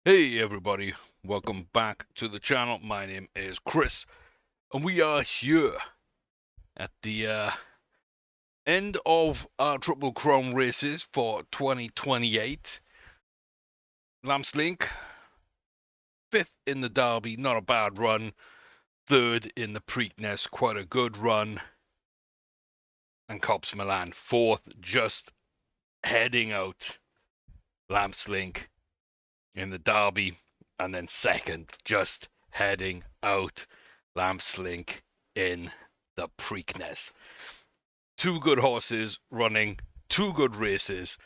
Hey everybody, welcome back to the channel. My name is Chris, and we are here at the end of our Triple Crown races for 2028. Lambslink, 5th in the Derby, not a bad run. 3rd in the Preakness, quite a good run. And Cops Milan, 4th, just heading out. Lambslink in the Derby, and then 2nd, just heading out. Lambslink in the Preakness. Two good horses running two good races,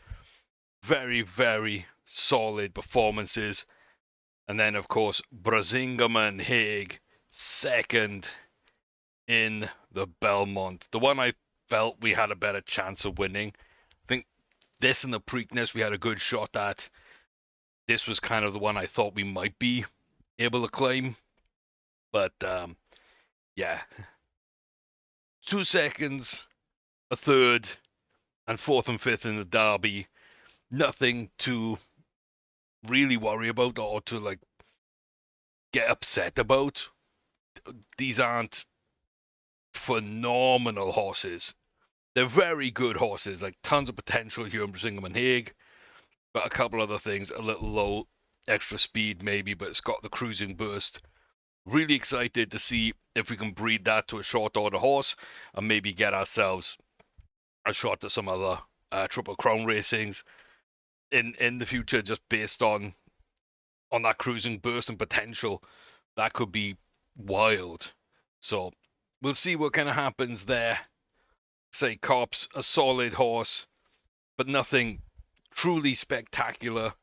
very, very solid performances. And then, of course, Brasingaman Haig, 2nd in the Belmont. The one I felt we had a better chance of winning. I think this and the Preakness we had a good shot at. This was kind of the one I thought we might be able to claim. But yeah, 2 seconds, a third, and 4th and 5th in the Derby. Nothing to really worry about or to like get upset about. These aren't phenomenal horses. They're very good horses, like tons of potential here in Brisingham and Hague, but a couple other things, a little low, extra speed maybe, but it's got the cruising burst. Really excited to see if we can breed that to a short order horse and maybe get ourselves a shot at some other Triple Crown racings in the future, just based on that cruising burst and potential. That could be wild. So we'll see what kind of happens there. Say Cops, a solid horse, but nothing truly spectacular.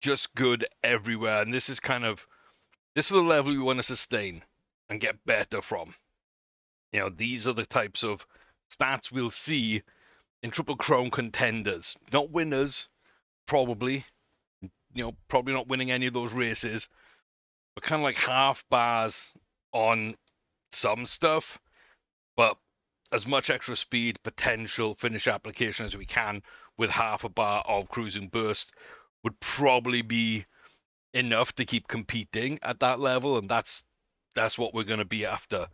Just good everywhere. And this is the level we want to sustain and get better from. These are the types of stats we'll see in Triple Crown contenders. Not winners, probably. Probably not winning any of those races, but kind of like half bars on some stuff, but as much extra speed, potential, finish application as we can with half a bar of cruising burst would probably be enough to keep competing at that level, and that's what we're going to be after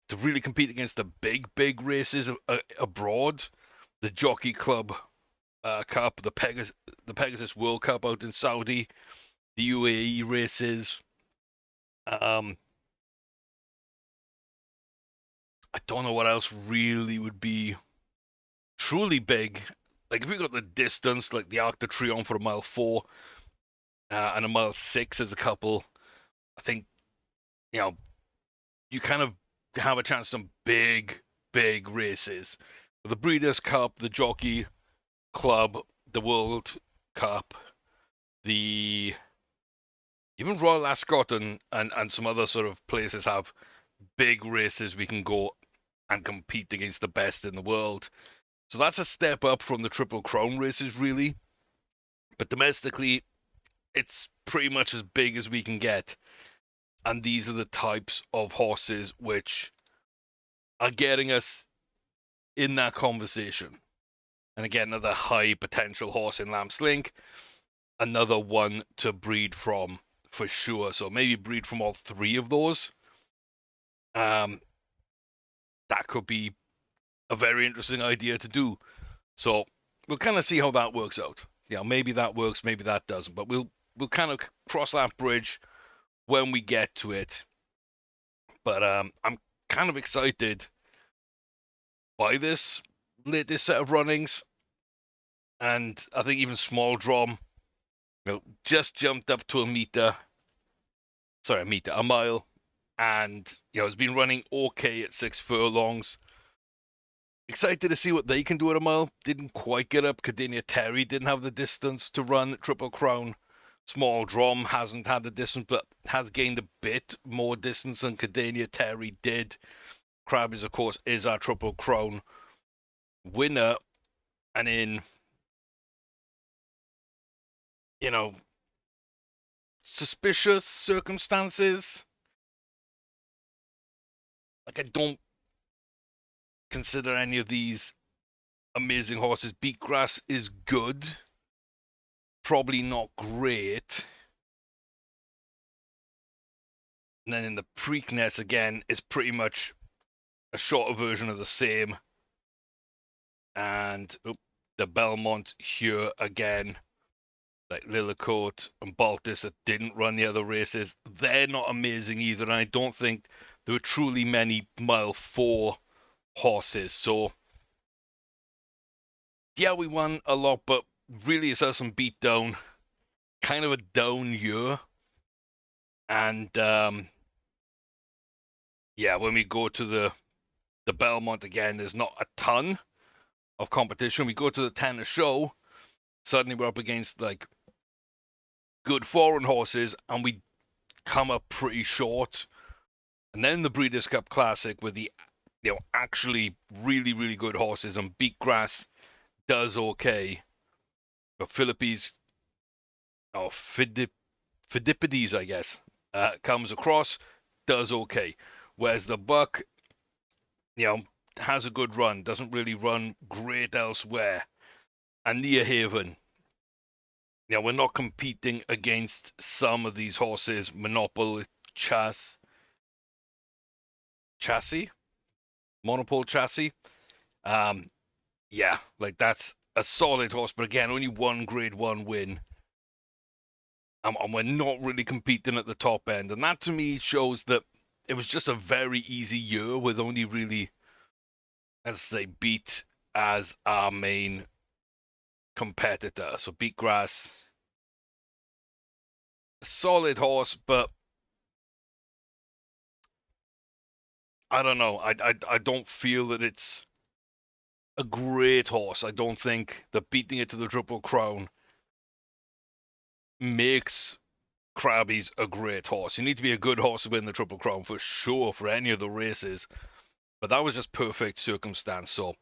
to really compete against the big races abroad, the Jockey Club Cup, the Pegasus World Cup out in Saudi, the UAE races. Um, I don't know what else really would be truly big. Like if we got the distance, like the Arc de Triomphe for a mile 4 and a mile 6 as a couple, I think you know you kind of have a chance some big races. The Breeders' Cup, the Jockey Club, the World Cup, the even Royal Ascot and some other sort of places have big races we can go and compete against the best in the world. So that's a step up from the Triple Crown races, really. But domestically, it's pretty much as big as we can get. And these are the types of horses which are getting us in that conversation. And again, another high potential horse in Lambslink, another one to breed from for sure. So maybe breed from all three of those. Um, that could be a very interesting idea to do. So we'll kind of see how that works out. Maybe that works, maybe that doesn't. But we'll kind of cross that bridge when we get to it. But I'm kind of excited by this latest set of runnings, and I think even Small Drum, just jumped up to a mile, and it's been running okay at 6 furlongs. Excited to see what they can do at a mile. Didn't quite get up. Cadenia Terry didn't have the distance to run Triple Crown. Small Drum hasn't had the distance, but has gained a bit more distance than Cadenia Terry did. Krabby's, of course, is our Triple Crown winner, and in you know suspicious circumstances, like I don't consider any of these amazing horses. Beatgrass is good, probably not great. And then in the Preakness, again, it's pretty much a shorter version of the same. And the Belmont here again, like Lillicoat and Baltus that didn't run the other races, they're not amazing either. And I don't think there were truly many mile 4 horses. So yeah, we won a lot, but really it's us some beat down. Kind of a down year. And yeah, when we go to the Belmont again, there's not a ton of competition. We go to the tennis show, suddenly we're up against like good foreign horses, and we come up pretty short. And then the Breeders' Cup Classic with the actually really really good horses, and Beatgrass does okay, but Philippides or Fidipides, I guess, comes across, does okay, whereas the Buck, has a good run, doesn't really run great elsewhere, and Near Haven. We're not competing against some of these horses, Monopoly Chassis, Monopole Chassis. Um, yeah, like that's a solid horse, but again, only one Grade 1 win. And we're not really competing at the top end. And that to me shows that it was just a very easy year with only really, as I say, Beat as our main competitor. So Beatgrass, a solid horse, but I don't know. I don't feel that it's a great horse. I don't think that beating it to the Triple Crown makes Krabby's a great horse. You need to be a good horse to win the Triple Crown for sure for any of the races. But that was just perfect circumstance. So a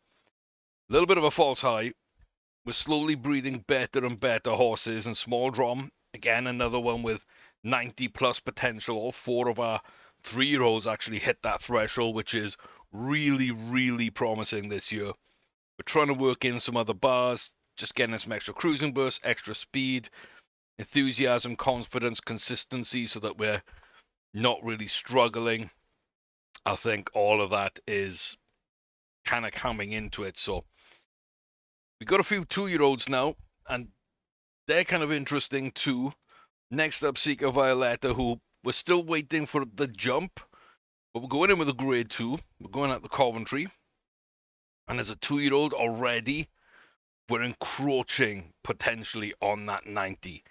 little bit of a false high. We're slowly breeding better and better horses, and Small Drum, again, another one with 90 plus potential. All 4 of our 3-year-olds actually hit that threshold, which is really, really promising this year. We're trying to work in some other bars, just getting some extra cruising bursts, extra speed, enthusiasm, confidence, consistency, so that we're not really struggling. I think all of that is kind of coming into it. So we got a few 2-year-olds now, and they're kind of interesting too. Next up, Seeker Violetta, who we're still waiting for the jump, but we're going in with a Grade 2. We're going at the Coventry, and as a 2-year-old already, we're encroaching potentially on that 90.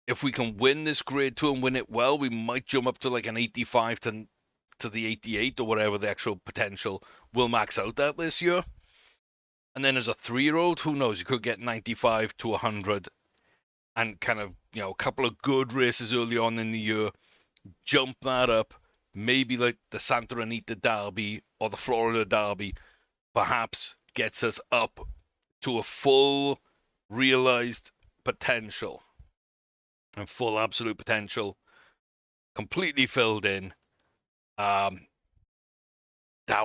If we can win this Grade 2 and win it well, we might jump up to like an 85 to the 88 or whatever the actual potential will max out at this year. And then as a 3-year-old, who knows? You could get 95 to 100 and kind of, a couple of good races early on in the year, jump that up, maybe like the Santa Anita Derby or the Florida Derby, perhaps gets us up to a full realized potential and full absolute potential completely filled in. That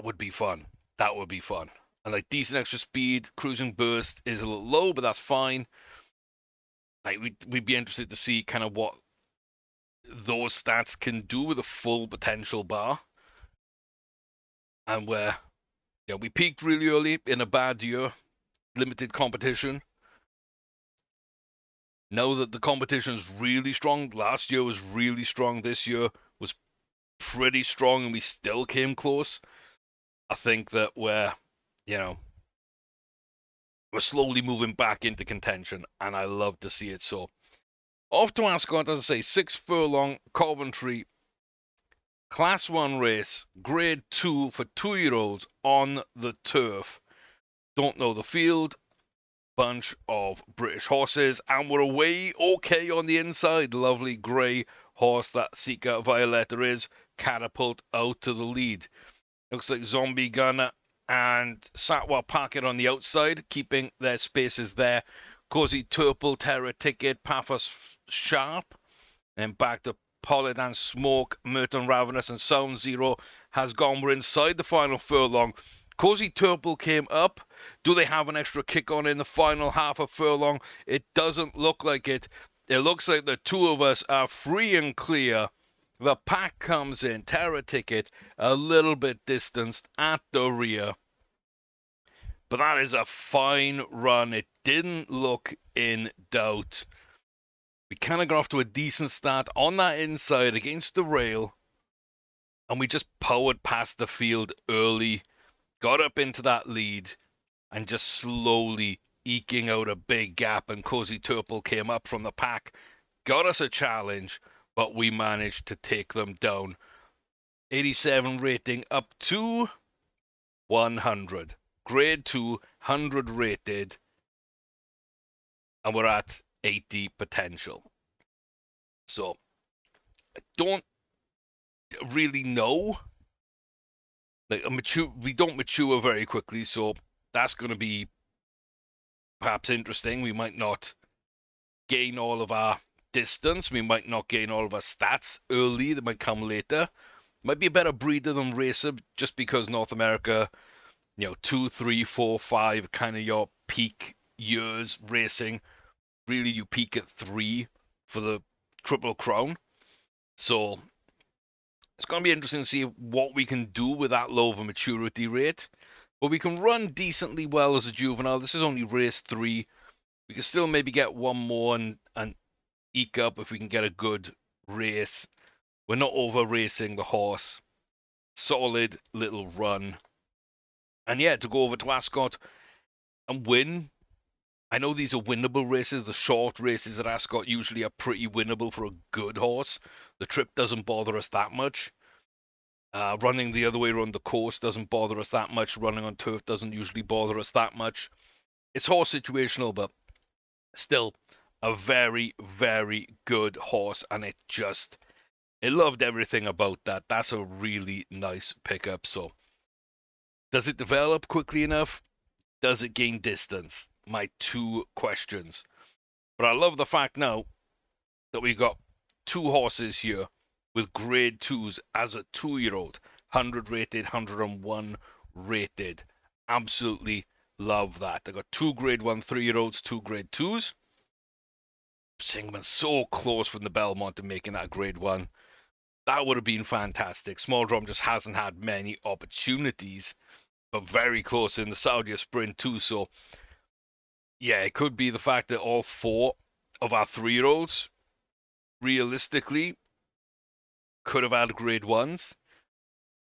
would be fun. That would be fun. And like decent extra speed, cruising burst is a little low, but that's fine. Like we'd be interested to see kind of what those stats can do with a full potential bar. And where we peaked really early in a bad year, limited competition. Now that the competition is really strong, last year was really strong, this year was pretty strong, and we still came close. I think that we're slowly moving back into contention, and I love to see it. So, off to Ascot, as I say, 6 furlong, Coventry, Class 1 race, Grade 2 for 2-year-olds on the turf. Don't know the field, bunch of British horses, and we're away okay on the inside. Lovely grey horse that Seeker Violetta is, catapult out to the lead. Looks like Zombie Gunner and Satwa Packet on the outside, keeping their spaces there. Cozy Turple, Terror Ticket, Paphos Sharp, then back to Pollard and Smoke, Merton Ravenous, and Sound Zero has gone. We're inside the final furlong. Cozy Turple came up. Do they have an extra kick on in the final half of furlong? It doesn't look like it. It looks like the 2 of us are free and clear. The pack comes in, Terra Ticket, a little bit distanced at the rear. But that is a fine run. It didn't look in doubt. We kind of got off to a decent start on that inside against the rail. And we just powered past the field early, got up into that lead, and just slowly eking out a big gap. And Cozy Turple came up from the pack, got us a challenge, but we managed to take them down. 87 rating up to 100. Grade 2, 100 rated, and we're at 80 potential. So, I don't really know. We don't mature very quickly, so that's going to be perhaps interesting. We might not gain all of our distance. We might not gain all of our stats early. They might come later. Might be a better breeder than racer just because North America, 2, 3, 4, 5, kind of your peak years racing. Really, you peak at 3 for the Triple Crown. So it's going to be interesting to see what we can do with that low of a maturity rate. But we can run decently well as a juvenile. This is only race 3. We can still maybe get one more and eke up if we can get a good race. We're not over racing the horse. Solid little run. And yeah, to go over to Ascot and win. I know these are winnable races. The short races at Ascot usually are pretty winnable for a good horse. The trip doesn't bother us that much. Running the other way around the course doesn't bother us that much. Running on turf doesn't usually bother us that much. It's horse situational, but still a very, very good horse. And it loved everything about that. That's a really nice pickup. So, does it develop quickly enough? Does it gain distance? My 2 questions. But I love the fact now that we got 2 horses here with grade 2s as a 2-year-old. 100 rated, 101 rated. Absolutely love that. I got 2 grade 1 3-year-olds, 2 grade 2s. Singman so close from the Belmont to making that grade 1. That would have been fantastic. Small Drum just hasn't had many opportunities, but very close in the Saudi Sprint too. So, yeah, it could be the fact that all 4 of our 3-year-olds realistically could have had grade 1s,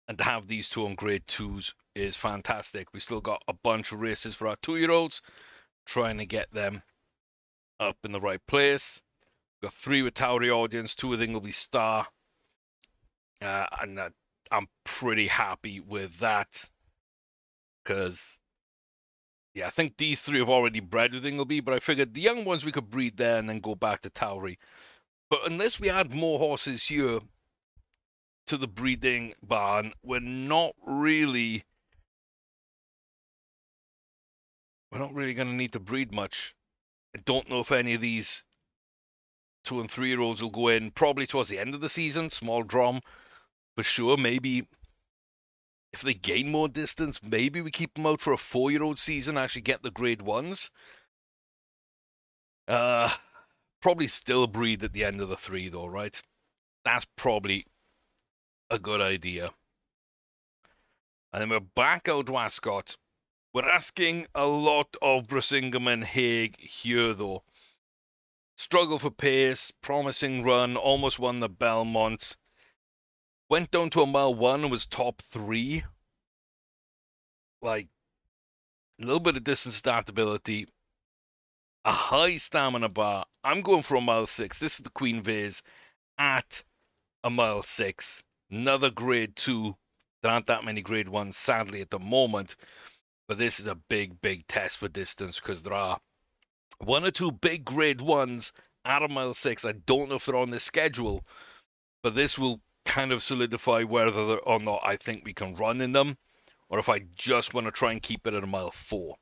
and to have these 2 on grade 2s is fantastic. We still got a bunch of races for our 2-year-olds, trying to get them up in the right place. We've got 3 with Tauri audience, 2 with Ingleby Star. And I'm pretty happy with that because, yeah, I think these 3 have already bred with Ingleby, but I figured the young ones we could breed there and then go back to Tauri. But unless we add more horses here to the breeding barn, we're not really going to need to breed much. I don't know if any of these 2 and 3-year-olds will go in probably towards the end of the season. Small Drum for sure. Maybe if they gain more distance, maybe we keep them out for a 4-year-old season, actually get the grade 1s. Probably still breed at the end of the 3 though, right? That's probably a good idea. And then we're back out to Ascot. We're asking a lot of Brisingham and Haig here though. Struggle for pace, promising run, almost won the Belmont. Went down to a mile 1 and was top 3. Like, a little bit of distance startability. A high stamina bar. I'm going for a mile 6. This is the Queen Viz at a mile 6. Another grade 2. There aren't that many grade 1s, sadly, at the moment. But this is a big, big test for distance because there are 1 or 2 big grade 1s at a mile 6. I don't know if they're on this schedule, but this will kind of solidify whether or not I think we can run in them, or if I just want to try and keep it at a mile 4.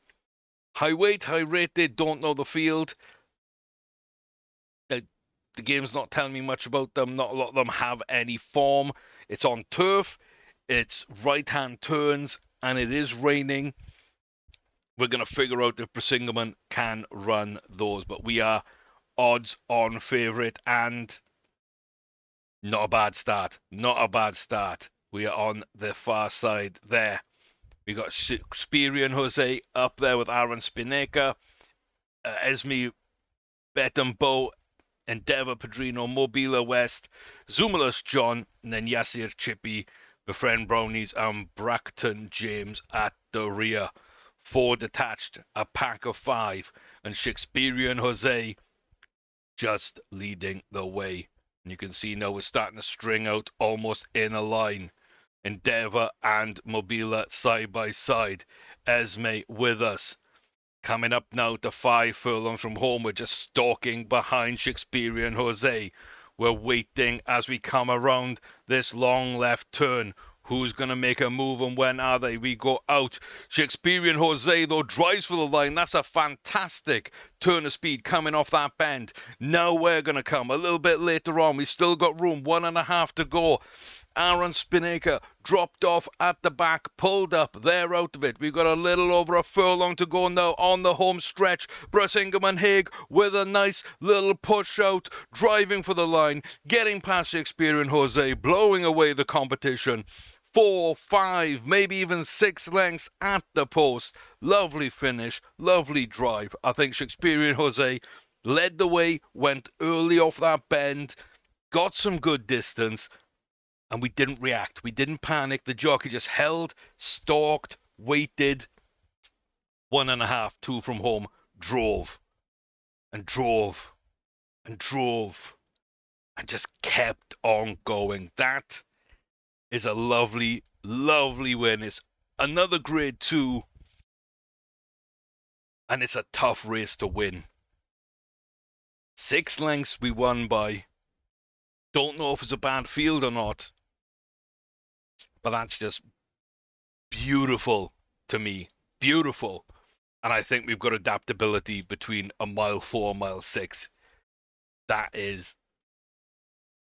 High weight, high rated, don't know the field. The game's not telling me much about them. Not a lot of them have any form. It's on turf. It's right-hand turns, and it is raining. We're going to figure out if Brisingamen can run those, but we are odds-on favourite, and Not a bad start. Not a bad start. We are on the far side there. We got Shakespeare and Jose up there with Aaron Spineka, Esme Betambo, Endeavour Padrino, Mobila West, Zumulus John, and then Yasir Chippy, Befriend Brownies, and Bracton James at the rear. Four detached, a pack of five, and Shakespearean Jose just leading the way. And you can see now we're starting to string out almost in a line. Endeavour and Mobila side by side. Esme with us. Coming up now to 5 furlongs from home, we're just stalking behind Shakespearean Jose. We're waiting as we come around this long left turn. Who's going to make a move and when are they? We go out. Shakespearean Jose, though, drives for the line. That's a fantastic turn of speed coming off that bend. Now we're going to come a little bit later on. We still got room, 1.5 to go. Aaron Spinnaker dropped off at the back, pulled up, they're out of it. We've got a little over a furlong to go now on the home stretch. Brussingham and Haig with a nice little push out, driving for the line, getting past Shakespeare and Jose, blowing away the competition. 4, 5, maybe even 6 lengths at the post. Lovely finish, lovely drive. I think Shakespeare and Jose led the way, went early off that bend, got some good distance, and we didn't react. We didn't panic. The jockey just held, stalked, waited. 1.5, 2 from home, drove and drove and drove and just kept on going. That is a lovely, lovely win. It's another grade 2, and it's a tough race to win. 6 lengths we won by. Don't know if it's a bad field or not, but that's just beautiful to me. Beautiful. And I think we've got adaptability between a mile 4, mile 6. That is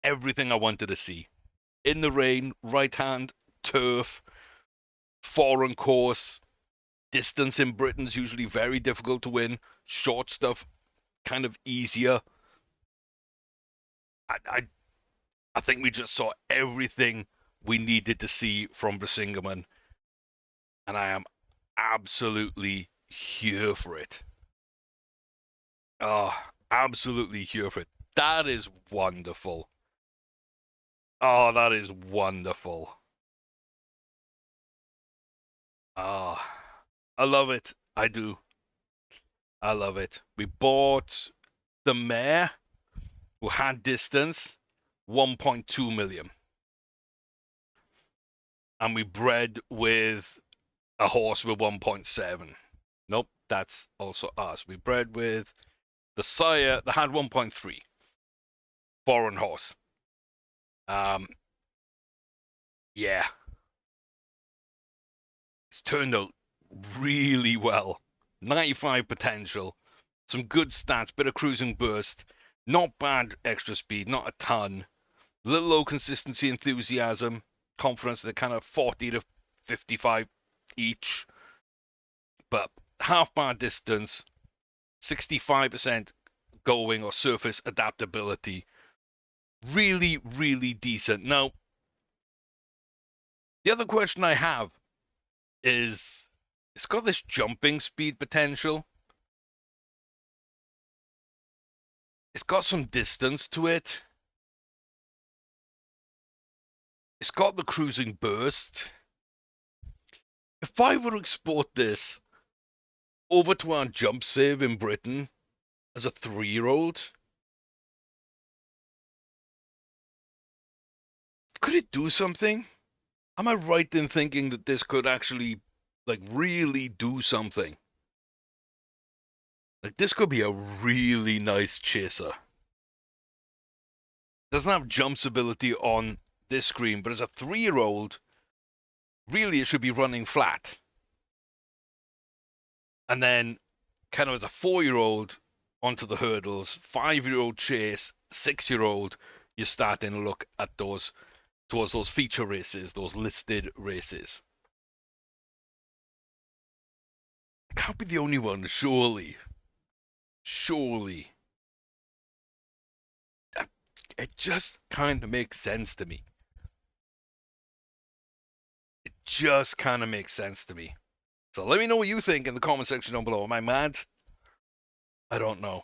everything I wanted to see. In the rain, right hand, turf, foreign course, distance in Britain's usually very difficult to win. Short stuff, kind of easier. I think we just saw everything we needed to see from Brisingamen, and I am absolutely here for it. Oh, absolutely here for it. That is wonderful. Oh, that is wonderful. Oh, I love it. I do. I love it. We bought the mare who had distance, 1.2 million. And we bred with a horse with 1.7. Nope, that's also us. We bred with the sire that had 1.3. Foreign horse. Yeah. It's turned out really well. 95 potential. Some good stats, bit of cruising burst. Not bad extra speed, not a ton. A little low consistency, enthusiasm, confidence, they're kind of 40 to 55 each. But half bar distance, 65% going or surface adaptability. Really, really decent. Now, the other question I have is it's got this jumping speed potential. It's got some distance to it. It's got the cruising burst. If I were to export this over to our jump save in Britain as a 3-year-old, could it do something? Am I right in thinking that this could actually, like, really do something? Like, this could be a really nice chaser. Doesn't have jumps ability on this screen, but as a 3-year-old, really it should be running flat. And then, kind of as a 4-year-old, onto the hurdles, 5-year-old chase, 6-year-old, you're starting to look at those towards those feature races, those listed races. I can't be the only one, surely. Surely. It just kind of makes sense to me. It just kind of makes sense to me. So let me know what you think in the comment section down below. Am I mad? I don't know.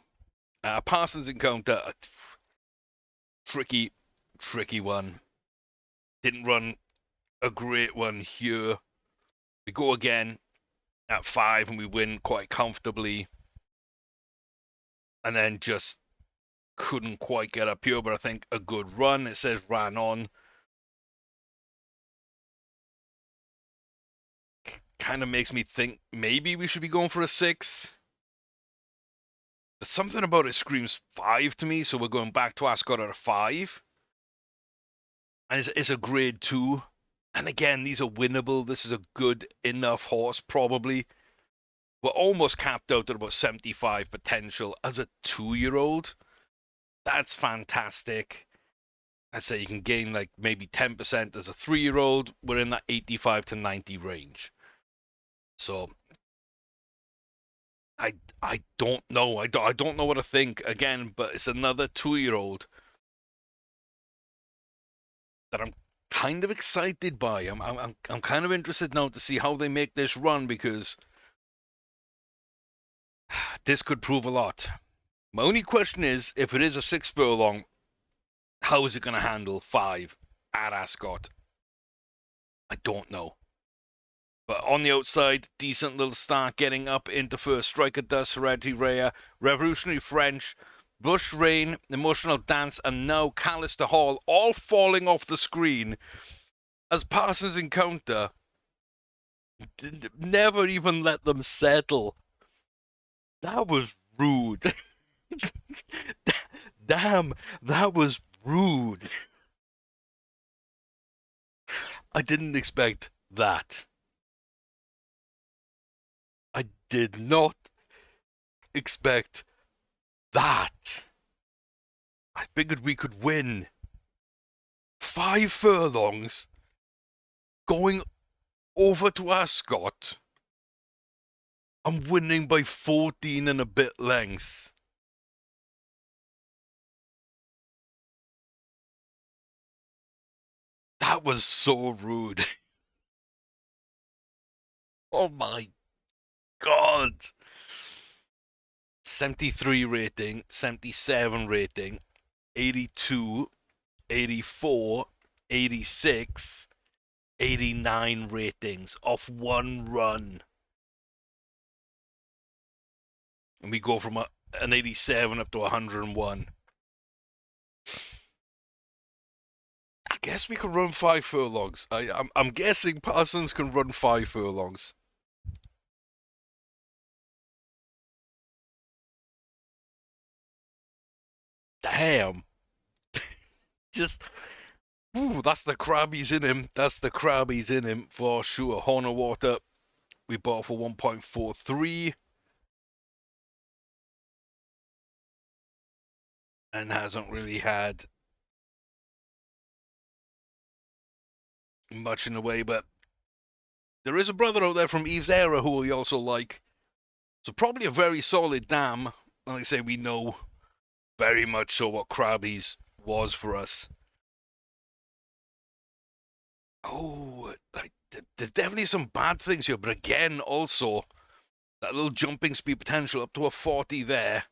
Parsons encounter, a tricky, tricky one. Didn't run a great one here. We go again at 5 and we win quite comfortably. And then just couldn't quite get up here, but I think a good run. It says ran on. Kind of makes me think maybe we should be going for a 6. There's something about it screams 5 to me, so we're going back to Ascot at a 5. And it's a grade 2. And again, these are winnable. This is a good enough horse, probably. We're almost capped out at about 75 potential as a 2-year-old. That's fantastic. I say you can gain like maybe 10% as a 3-year-old. We're in that 85 to 90 range. So I don't know. I don't know what to think again, but it's another 2-year-old that I'm kind of excited by. I'm kind of interested now to see how they make this run, because this could prove a lot. My only question is, if it is a 6 furlong, how is it going to handle 5 at Ascot? I don't know. But on the outside, decent little start getting up into first. Striker Dust, Hereditary Rare, Revolutionary French, Bush Rain, Emotional Dance, and now Callister Hall, all falling off the screen as Parsons encounter. Never even let them settle. That was rude. Damn, that was rude. I didn't expect that. I did not expect that. I figured we could win 5 furlongs going over to Ascot and winning by 14 and a bit lengths. That was so rude. Oh my god. 73 rating, 77 rating, 82, 84, 86, 89 ratings off one run. And we go from an 87 up to 101. I guess we could run 5 furlongs. I'm guessing Parsons can run 5 furlongs. Damn. Just, ooh, that's the crabbies in him. That's the crabbies in him for sure. Horn of Water, we bought for 1.43. And hasn't really had much in the way, but there is a brother out there from Eve's era who we also like. So probably a very solid dam. Like I say, we know very much so what Krabby's was for us. Oh, there's definitely some bad things here, but again, also that little jumping speed potential up to a 40 there.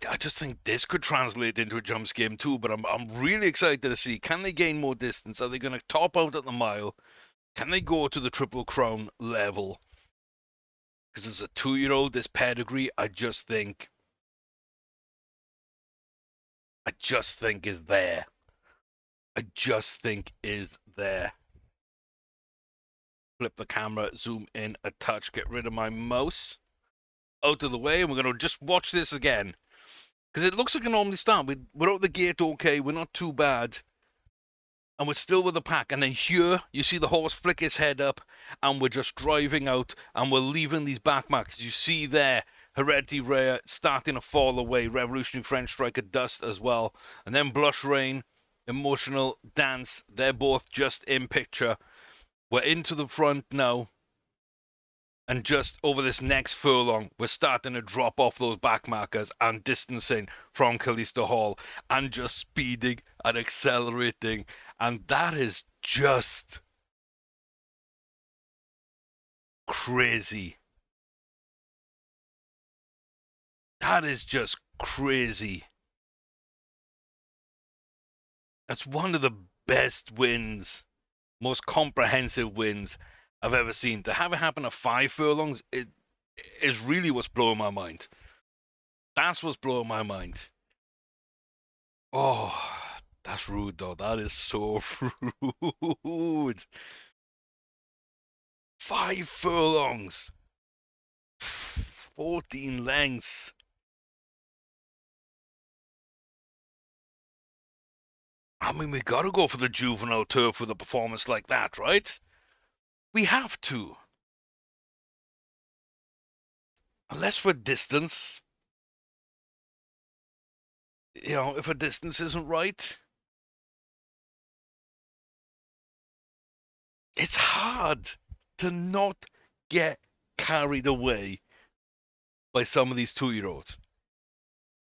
I just think this could translate into a jump scheme too, but I'm really excited to see, can they gain more distance? Are they going to top out at the mile? Can they go to the Triple Crown level? Because as a 2-year-old, this pedigree, I just think is there. I just think is there. Flip the camera, zoom in a touch, get rid of my mouse. Out of the way, and we're going to just watch this again. Because it looks like a normally start. We're out the gate okay, we're not too bad. And we're still with the pack. And then here, you see the horse flick his head up, and we're just driving out, and we're leaving these back marks. You see there, Hereditary Rare starting to fall away. Revolutionary French Striker Dust as well. And then Blush Rain, Emotional Dance. They're both just in picture. We're into the front now. And just over this next furlong, we're starting to drop off those back markers and distancing from Callisto Hall and just speeding and accelerating. And that is just crazy. That is just crazy. That's one of the best wins, most comprehensive wins I've ever seen. To have it happen at 5 furlongs, it is really what's blowing my mind. That's what's blowing my mind. Oh, that's rude though. That is so rude. 5 furlongs. 14 lengths. I mean, we gotta go for the juvenile turf with a performance like that, right? We have to. Unless we're distance, if a distance isn't right, it's hard to not get carried away by some of these 2-year-olds.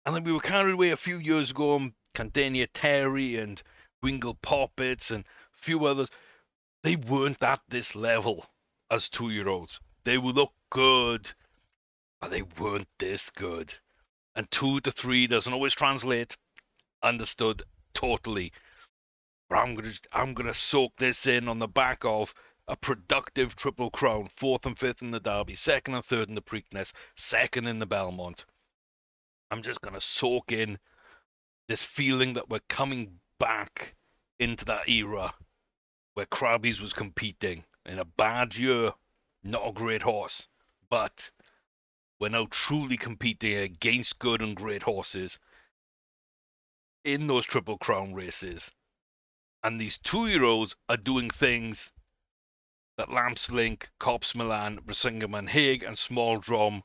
And then we were carried away a few years ago on Cantania Terry and Wingle Poppets and a few others. They weren't at this level as 2-year-olds. They would look good, but they weren't this good. And 2 to 3 doesn't always translate. Understood totally. But I'm gonna soak this in on the back of a productive Triple Crown, 4th and 5th in the Derby, 2nd and 3rd in the Preakness, 2nd in the Belmont. I'm just gonna soak in this feeling that we're coming back into that era where Krabby's was competing in a bad year, not a great horse, but we're now truly competing against good and great horses in those Triple Crown races. And these 2-year-olds are doing things that Lamps Link, Cops Milan, Brisingamen Hague, and Small Drum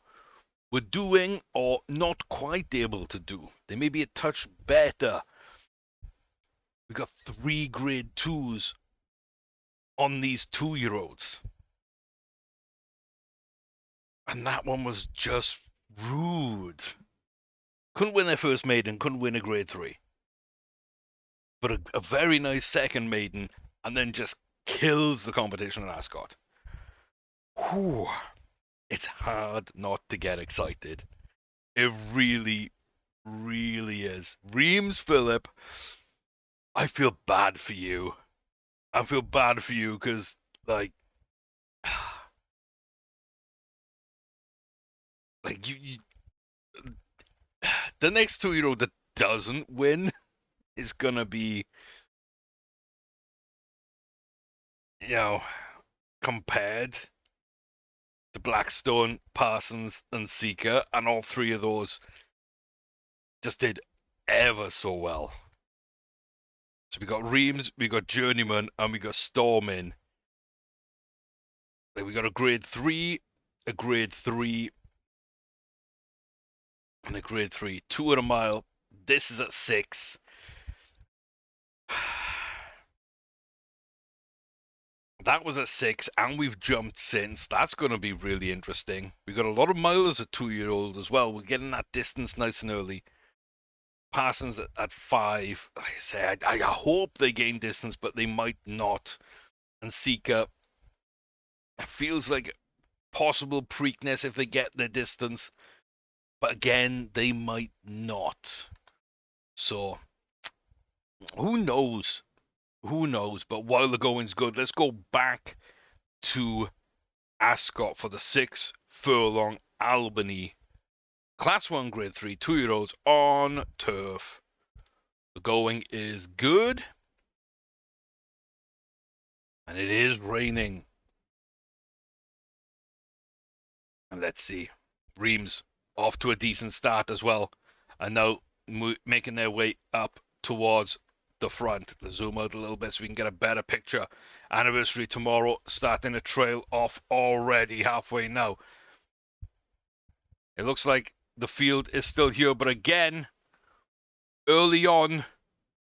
were doing or not quite able to do. They may be a touch better. We got 3 grade 2s on these 2-year-olds. And that one was just rude. Couldn't win their first maiden, couldn't win a grade 3. But a very nice second maiden, and then just kills the competition at Ascot. Whew. It's hard not to get excited. It really, really is. Reams Phillip, I feel bad for you. I feel bad for you because, like, like you the next 2-year-old that doesn't win is gonna be, you know, compared to Blackstone, Parsons, and Seeker, and all 3 of those just did ever so well. So we got Reams, we got Journeyman, and we got Stormin. Like we got a grade 3, a grade 3, and a grade 3. 2 at a mile. This is at 6. That was at 6, and we've jumped since. That's going to be really interesting. We got a lot of milers at 2-year-old as well. We're getting that distance nice and early. Parsons at 5. Like I say, I hope they gain distance, but they might not. And Seeker, it feels like possible Preakness if they get their distance. But again, they might not. So, who knows? Who knows? But while the going's good, let's go back to Ascot for the 6 furlong Albany Class 1 Grade 3 2-year-olds on turf. The going is good. And it is raining. And let's see. Reams off to a decent start as well. And now making their way up towards the front. Let's zoom out a little bit so we can get a better picture. Anniversary tomorrow, starting to trail off already halfway now. It looks like the field is still here, but again, early on,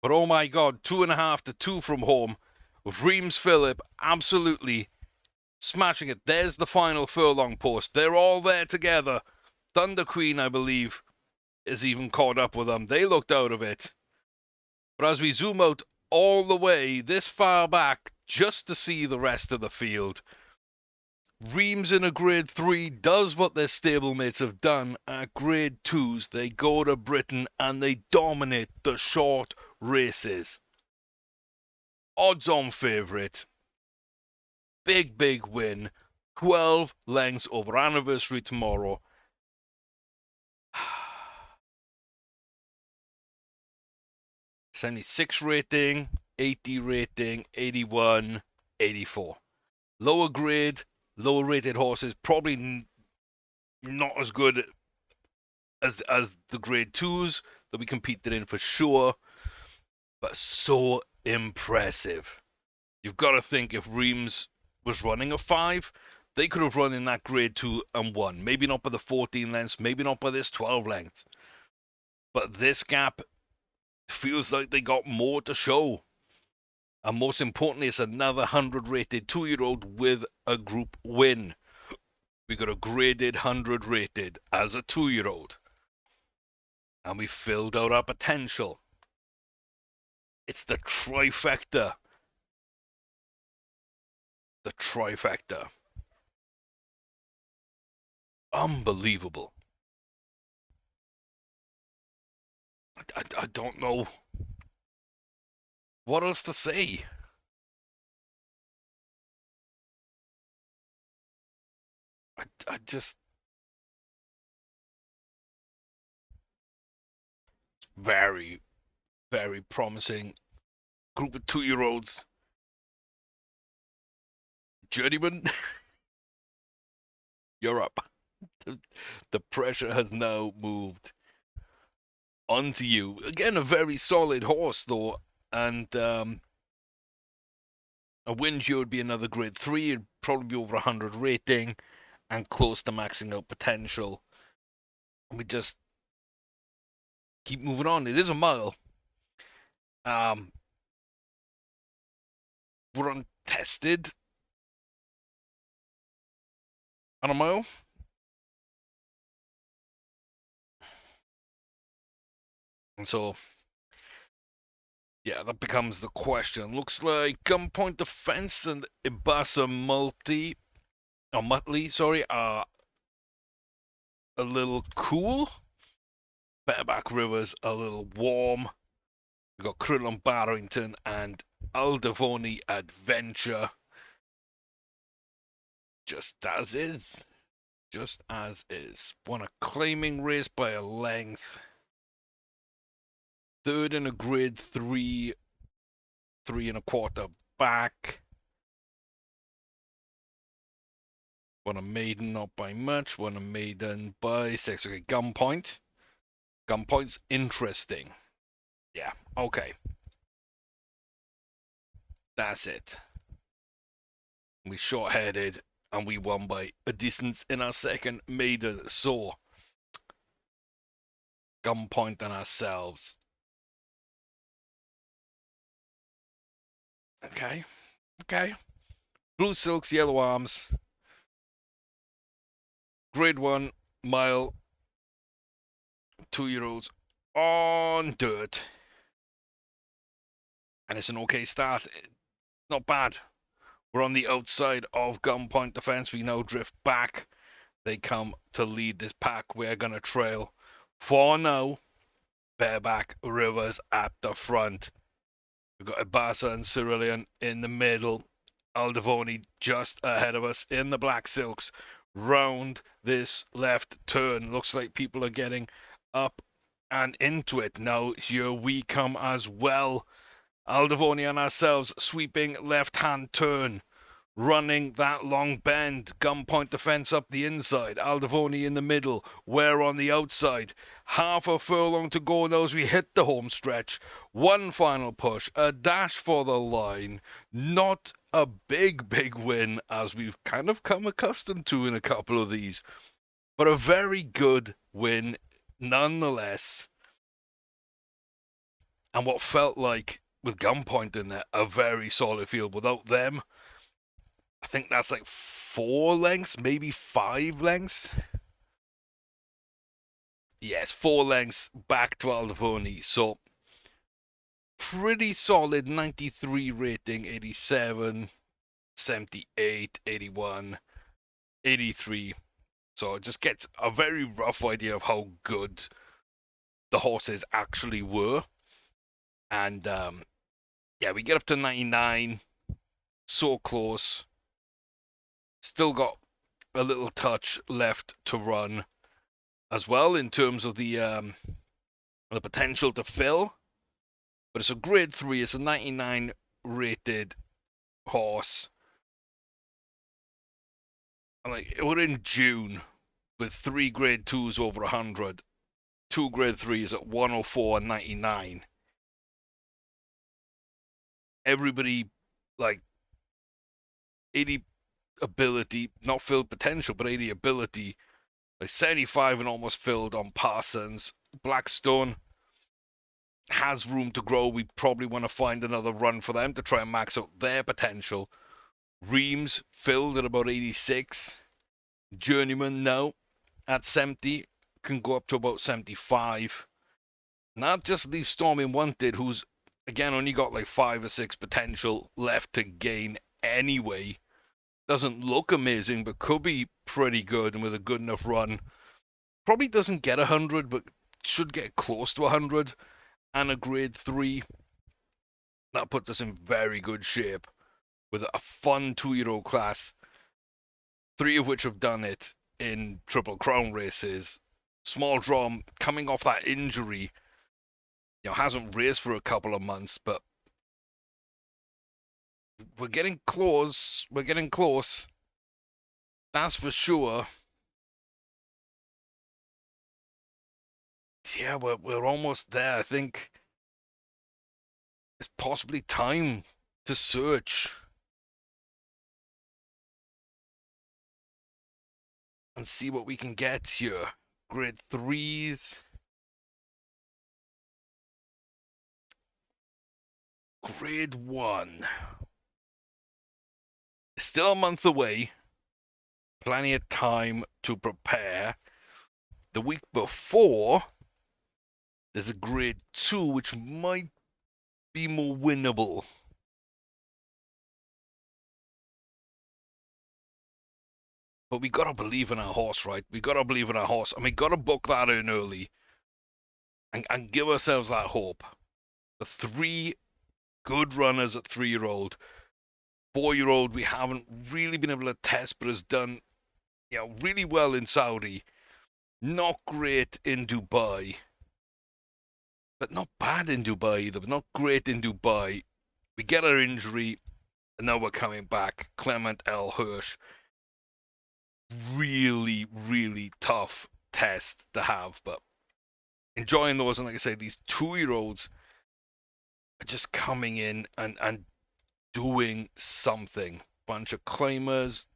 but oh my god, 2.5 to 2 from home. With Reams Phillip absolutely smashing it. There's the final furlong post. They're all there together. Thunder Queen, I believe, is even caught up with them. They looked out of it. But as we zoom out all the way this far back just to see the rest of the field, Reims in a grade 3 does what their stablemates have done at grade 2s. They go to Britain and they dominate the short races. Odds on favourite. Big win. 12 lengths over anniversary tomorrow. 76 rating, 80 rating, 81, 84. Lower grade, lower rated horses, probably not as good as the grade 2s that we competed in for sure, but so impressive. You've got to think if Reims was running a 5, they could have run in that grade 2 and won. Maybe not by the 14 lengths, maybe not by this 12 lengths. But this gap feels like they got more to show. And most importantly, it's another 100 rated 2-year-old with a group win. We got a graded 100 rated as a 2-year-old. And we filled out our potential. It's the trifecta. The trifecta. Unbelievable. I don't know what else to say. I just very promising group of 2-year-olds. Journeyman, you're up. The pressure has now moved onto you. Again, a very solid horse, though, and a win here would be another grade 3. It'd probably be over 100 rating and close to maxing out potential. And we just keep moving on. It is a mile. We're untested on a mile. And so, yeah, that becomes the question. Looks like Gunpoint Defense and Ibasa Muttley, sorry, are a little cool. Bareback River's a little warm. We've got Crillon Barrington and Aldavoni Adventure. Just as is. Just as is. Won a claiming race by a length. Third in a grade 3, 3 1/4 back. Won a maiden, not by much. Won a maiden by 6. Okay, Gunpoint. Gunpoint's interesting. Yeah, okay. That's it. We short-headed, and we won by a distance in our second maiden. So, Gunpoint and ourselves. Okay. Blue Silks, Yellow Arms. Grade 1, mile. 2-year-olds on dirt. And it's an okay start. Not bad. We're on the outside of Gunpoint Defense. We now drift back. They come to lead this pack. We're going to trail. For now, Bareback Rivers at the front. We've got Ibasa and Cerulean in the middle. Aldavoni just ahead of us in the Black Silks. Round this left turn. Looks like people are getting up and into it. Now here we come as well. Aldavoni and ourselves sweeping left-hand turn. Running that long bend. Gunpoint Defense up the inside. Aldavoni in the middle. We're on the outside. Half a furlong to go now as we hit the home stretch. One final push. A dash for the line. Not a big win as we've kind of come accustomed to in a couple of these. But a very good win nonetheless. And what felt like, with Gunpoint in there, a very solid field. Without them, I think that's like 4 lengths, maybe 5 lengths. Yes, 4 lengths back to Aldavoni. So pretty solid 93 rating, 87, 78, 81, 83. So it just gets a very rough idea of how good the horses actually were. And yeah, we get up to 99, so close. Still got a little touch left to run as well in terms of the potential to fill. But it's a grade 3, it's a 99 rated horse. And like we're in June with 3 grade 2s over 100, 2 grade 3s at 104 and 99. Everybody like 80 ability, not filled potential, but 80 ability. Like 75 and almost filled on Parsons. Blackstone has room to grow. We probably want to find another run for them to try and max out their potential. Reams filled at about 86. Journeyman now at 70, can go up to about 75. And that just leaves Stormy Wanted, who's again only got like 5 or 6 potential left to gain anyway. Doesn't look amazing, but could be pretty good, and with a good enough run, probably doesn't get 100, but should get close to 100. And a grade 3, that puts us in very good shape with a fun 2-year-old class, 3 of which have done it in Triple Crown races. Small Drum coming off that injury, hasn't raced for a couple of months, but we're getting close. We're getting close. That's for sure. Yeah, we're almost there. I think it's possibly time to search and see what we can get here. Grade 3s. Grade 1. Still a month away. Plenty of time to prepare. The week before, there's a grade 2, which might be more winnable. But we gotta believe in our horse, right? We gotta believe in our horse, and we gotta book that in early and give ourselves that hope. The 3 good runners at 3-year-old. 4-year-old, we haven't really been able to test, but has done, really well in Saudi. Not great in Dubai, but not bad in Dubai either. But not great in Dubai. We get our injury, and now we're coming back. Clement L. Hirsch. Really, really tough test to have, but enjoying those. And like I say, these 2-year-olds are just coming in and doing something. Bunch of claimers.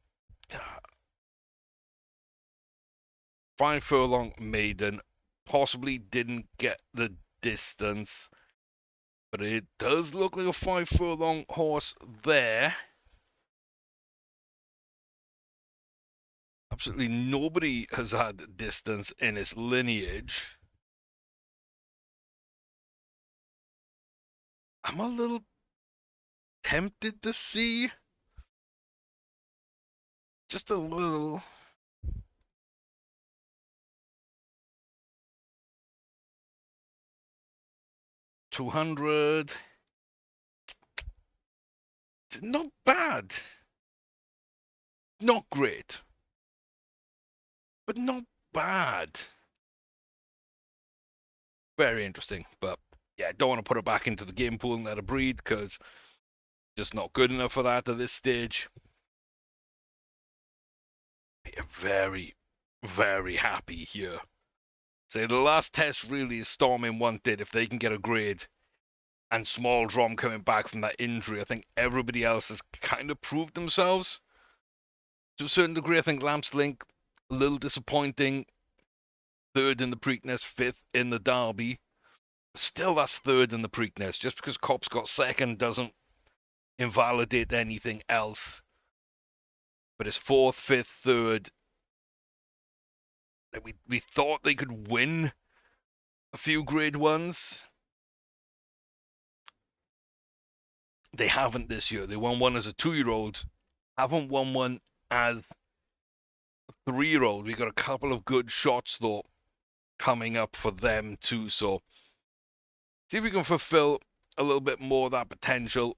5 furlong maiden. Possibly didn't get the distance, but it does look like a 5 furlong horse there. Absolutely nobody has had distance in its lineage. I'm a little tempted to see. Just a little. 200. Not bad. Not great, but not bad. Very interesting, but yeah, don't want to put it back into the game pool and let it breed because just not good enough for that at this stage. Very, very happy here. Say the last test really is Storming Wanted. If they can get a grade, and Small Drum coming back from that injury, I think everybody else has kind of proved themselves to a certain degree. I think Lamps Link, a little disappointing. Third in the Preakness, fifth in the Derby. Still, that's third in the Preakness. Just because Cop's got second doesn't invalidate anything else. but it's fourth, fifth, third. We thought they could win a few grade ones. They haven't this year. They won one as a 2-year-old. Haven't won one as a 3-year-old. We got a couple of good shots though coming up for them too. So see if we can fulfill a little bit more of that potential.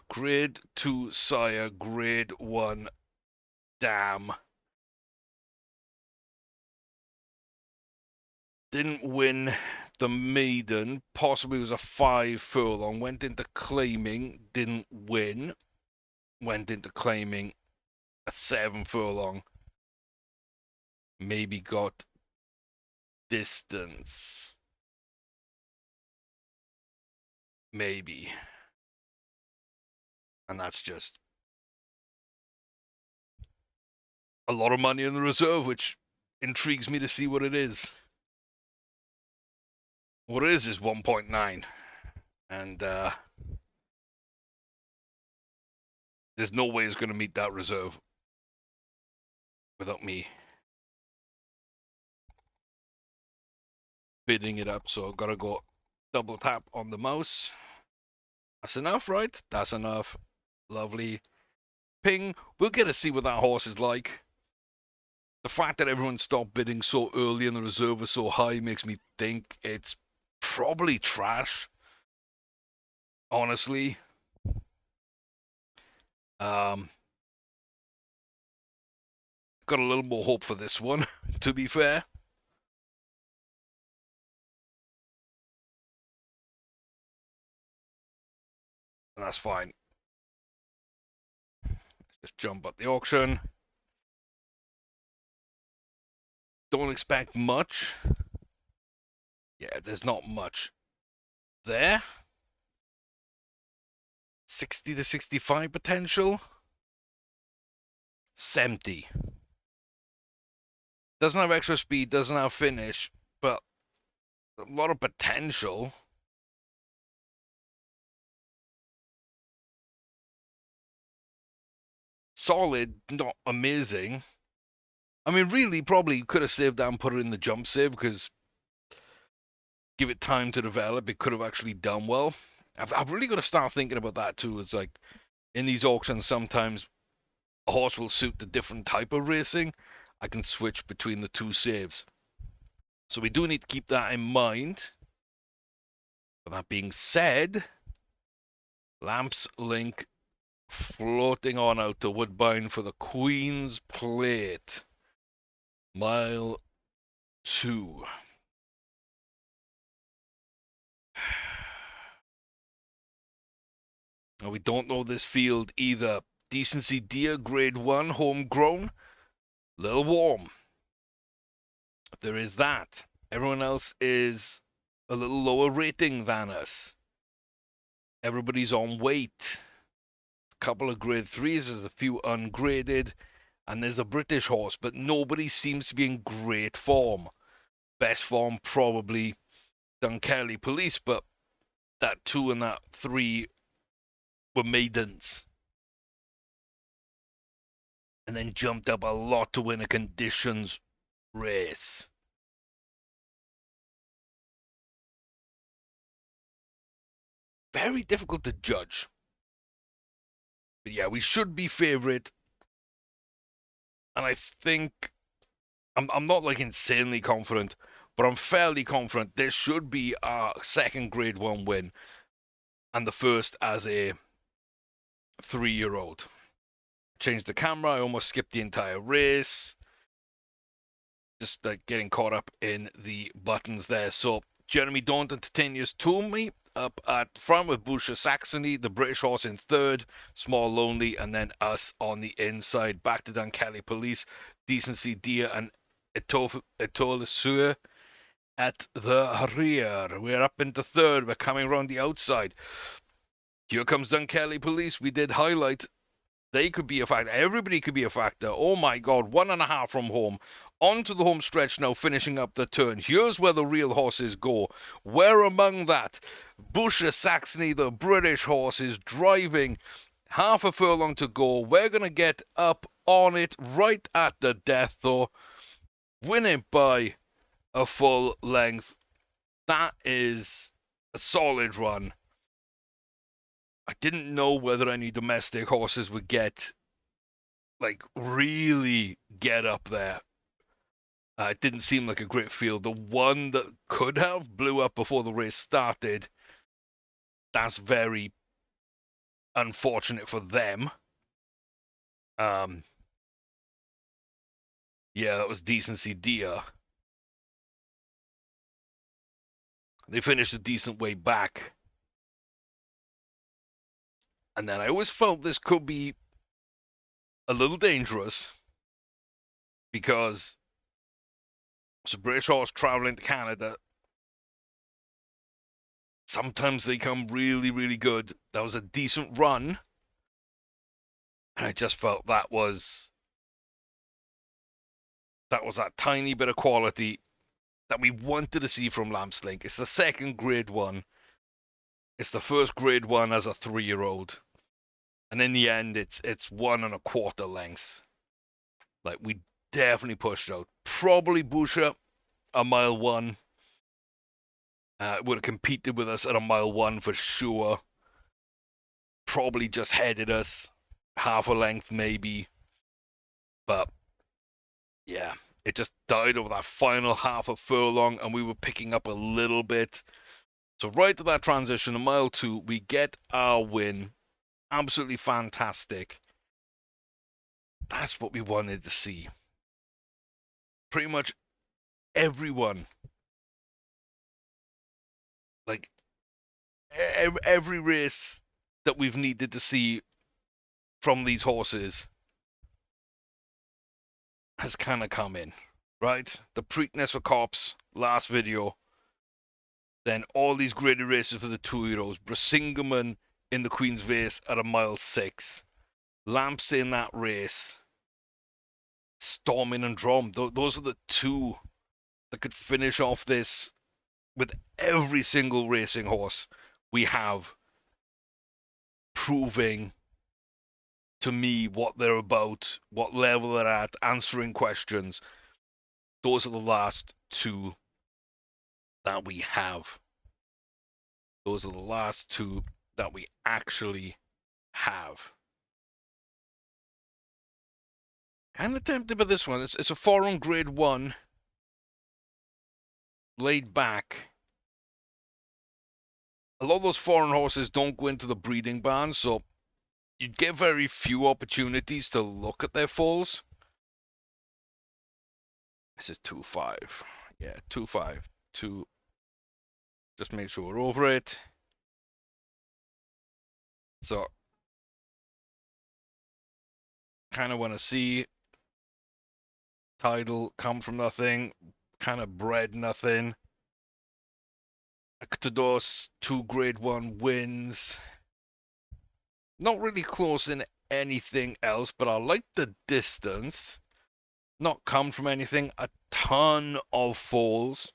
Grade 2 sire, grade 1 dam. Didn't win the maiden. Possibly was a 5 furlong. Went into claiming. Didn't win. Went into claiming a 7 furlong. Maybe got distance. Maybe. And that's just a lot of money in the reserve, which intrigues me to see what it is. What it is 1.9. And there's no way it's going to meet that reserve without me bidding it up. So I've got to go double tap on the mouse. That's enough, right? That's enough. Lovely. Ping. We'll get to see what that horse is like. The fact that everyone stopped bidding so early and the reserve was so high makes me think it's probably trash. Honestly. Got a little more hope for this one, to be fair. And that's fine. Let's just jump at the auction. Don't expect much. Yeah, there's not much there. 60 to 65 potential. 70. Doesn't have extra speed, doesn't have finish, but a lot of potential. Solid, not amazing. I mean, really, probably could have saved that and put it in the jump save because give it time to develop, it could have actually done well. I've really got to start thinking about that too. It's like in these auctions, sometimes a horse will suit the different type of racing. I can switch between the two saves. So we do need to keep that in mind. But that being said, Lamps Link floating on out to Woodbine for the Queen's Plate. Mile 2. Now we don't know this field either. Decency Deer, grade 1, homegrown. Little warm. There is that. Everyone else is a little lower rating than us. Everybody's on weight. A couple of grade 3s, there's a few ungraded, and there's a British horse, but nobody seems to be in great form. Best form probably Dunkelly Police, but that 2 and that 3 were maidens. And then jumped up a lot to win a conditions race. Very difficult to judge. But yeah, we should be favorite. And I think I'm not like insanely confident, but I'm fairly confident this should be our second grade 1 win and the first as a 3-year-old. Changed the camera, I almost skipped the entire race. Just like getting caught up in the buttons there. So Jeremy Don't Entertain told me up at front with Busha Saxony, the British horse in third, Small Lonely, and then us on the inside. Back to Dunkelly Police, Decency Deer, and Etoile Sur at the rear. We're up into third. We're coming around the outside. Here comes Dunkelly Police. We did highlight. They could be a factor. Everybody could be a factor. Oh my God, 1.5 from home. On to the home stretch now, finishing up the turn. Here's where the real horses go. Where among that? Busha Saxony, the British horse, is driving Half a furlong to go. We're going to get up on it right at the death, though. Win it by a full length. That is a solid run. I didn't know whether any domestic horses would really get up there. It didn't seem like a great field. The one that could have blew up before the race started. That's very unfortunate for them. Yeah, that was Decency Dia. They finished a decent way back. And then I always felt this could be a little dangerous because it's a British horse traveling to Canada. Sometimes they come really, really good. That was a decent run. And I just felt that was that tiny bit of quality that we wanted to see from Lambslink. It's the second grade one. It's the first grade one as a 3-year-old. And in the end, it's 1 1/4 lengths. Like, we definitely pushed out. Probably Boucher, a mile 1. Would have competed with us at a mile 1 for sure. Probably just headed us half a length, maybe. But, yeah, it just died over that final half a furlong, and we were picking up a little bit. So right to that transition, a mile 2, we get our win. Absolutely fantastic. That's what we wanted to see. Pretty much everyone, like every race that we've needed to see from these horses has kind of come in, right? The Preakness for Cops, last video. Then all these graded races for the 2-year-olds. Brisingamen in the Queen's Race at a mile 6. Lamps in that race. Storming and Drum. Those are the two that could finish off this with every single racing horse we have proving to me what they're about, what level they're at, answering questions. Those are the last two that we have. Those are the last two that we actually have. Kind of tempted by this one. It's a foreign grade 1. Laid back. A lot of those foreign horses don't go into the breeding barn, so you'd get very few opportunities to look at their foals. This is 2-5. Yeah, 2-5. 2. Just make sure we're over it. So, kind of want to see title come from nothing, kind of bred nothing. Actados, 2 grade 1 wins. Not really close in anything else, but I like the distance. Not come from anything. A ton of foals.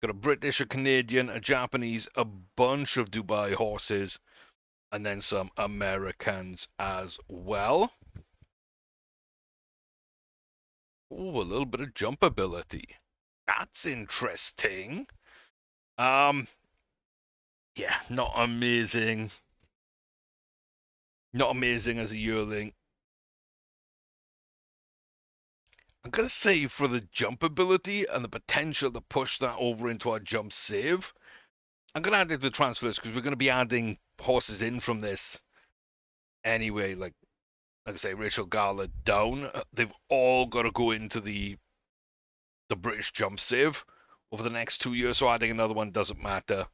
Got a British, a Canadian, a Japanese, a bunch of Dubai horses, and then some Americans as well. Oh, a little bit of jump ability. That's interesting. Yeah, not amazing. Not amazing as a yearling. I'm going to say for the jump ability and the potential to push that over into our jump save, I'm going to add it to the transfers because we're going to be adding horses in from this anyway. Like I say, Rachel Gala down. They've all got to go into the British jump save over the next 2 years, so adding another one doesn't matter.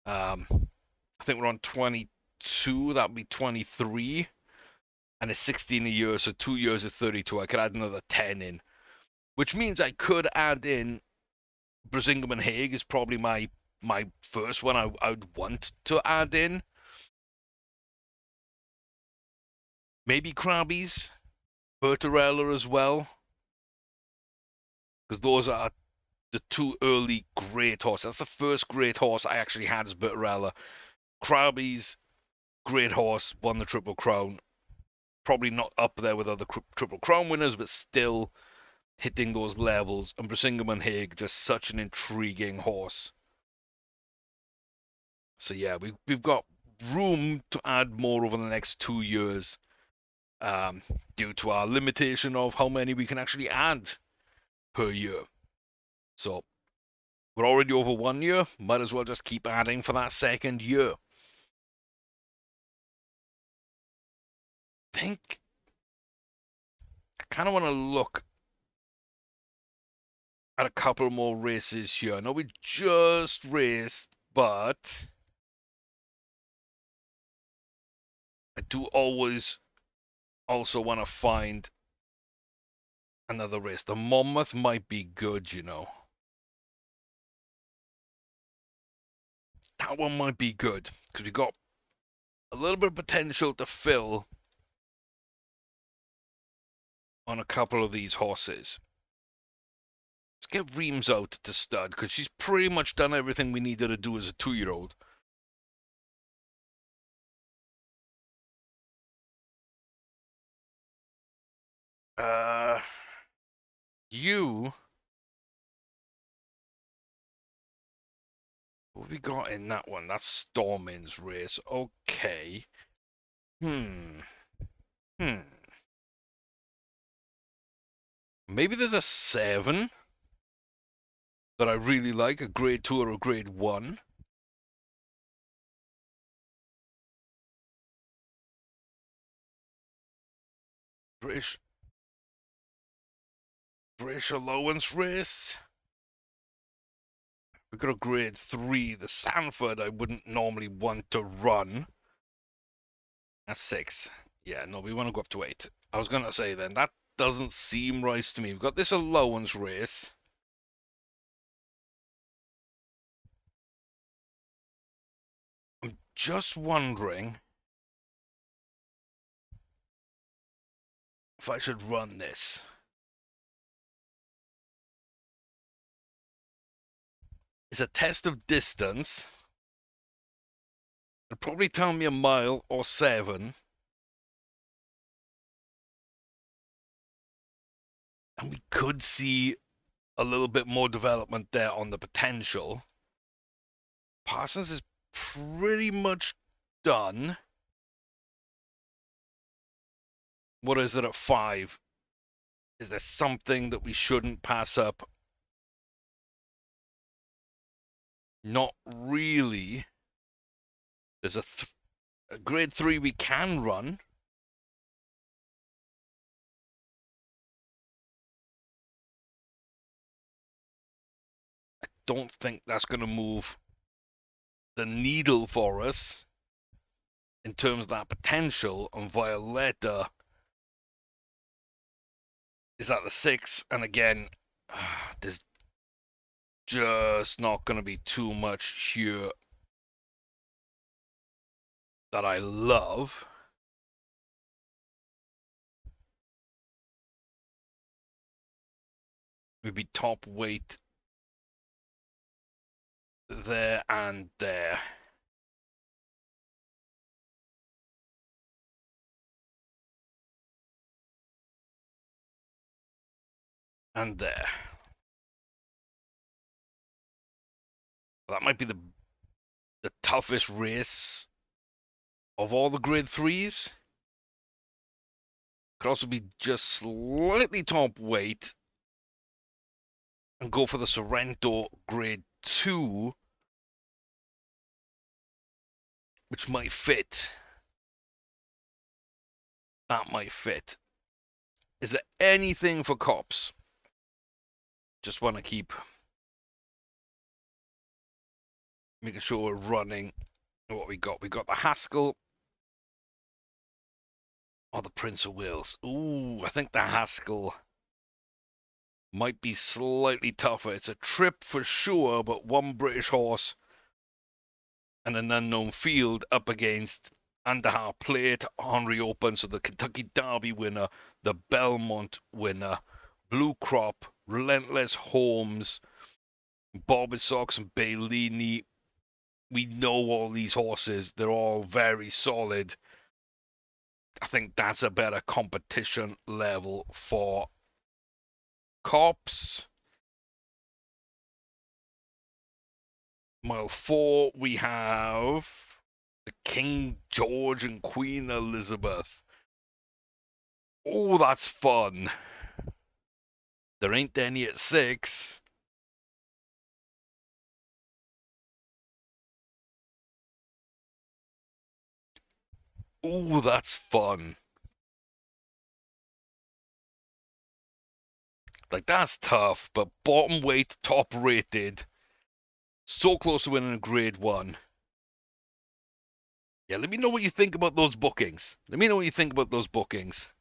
I think we're on 22, that would be 23, and it's 16 a year, so 2 years is 32. I could add another 10 in, which means I could add in Brisingham and Hague is probably my first one I would want to add in. Maybe Krabbies, Bertarella as well, because those are the 2 early great horses. That's the first great horse I actually had as Bertarella. Krabbies, Great horse, won the Triple Crown. Probably not up there with other Triple Crown winners, but still hitting those levels. And Brisingamen Haig, just such an intriguing horse. So yeah, we've got room to add more over the next 2 years, due to our limitation of how many we can actually add per year. So we're already over 1 year. Might as well just keep adding for that second year. I think I kind of want to look at a couple more races here. I know we just raced, but I do always also want to find another race. The Monmouth might be good, you know. That one might be good because we got a little bit of potential to fill on a couple of these horses. Let's get Reams out to stud because she's pretty much done everything we needed to do as a 2-year-old. Uh, you. What have we got in that one? That's Stormin's race. Okay. Hmm. Hmm. Maybe there's a 7 that I really like, a grade 2 or a grade 1. British allowance race. We got a grade 3. The Sanford I wouldn't normally want to run. That's 6. Yeah, no, we want to go up to 8. I was going to say then, that doesn't seem right to me. We've got this allowance race. I'm just wondering if I should run this. It's a test of distance. It'll probably tell me a mile or 7. And we could see a little bit more development there on the potential. Parsons is pretty much done. What is it at 5? Is there something that we shouldn't pass up? Not really. There's a grade 3 we can run. I don't think that's going to move the needle for us in terms of that potential. And Violetta is at the 6. And again, there's just not going to be too much here that I love. Maybe top weight there and there. And there. That might be the toughest race of all the grade 3s. Could also be just slightly top weight and go for the Sorrento grade 2, which might fit. That might fit. Is there anything for cops? Just want to keep making sure we're running what we got. We got the Haskell or the Prince of Wales. Ooh, I think the Haskell might be slightly tougher. It's a trip for sure, but one British horse and an unknown field up against Andahar Plate, Henry Open, so the Kentucky Derby winner, the Belmont winner, Blue Crop, Relentless Holmes, Bobbin Sox and Bailini, We know all these horses. They're all very solid. I think that's a better competition level for Cops. Mile 4, we have the King George and Queen Elizabeth. Oh, that's fun. There ain't any at 6. Oh, that's fun. Like, that's tough, but bottom weight, top rated. So close to winning a grade 1. Yeah, let me know what you think about those bookings. Let me know what you think about those bookings.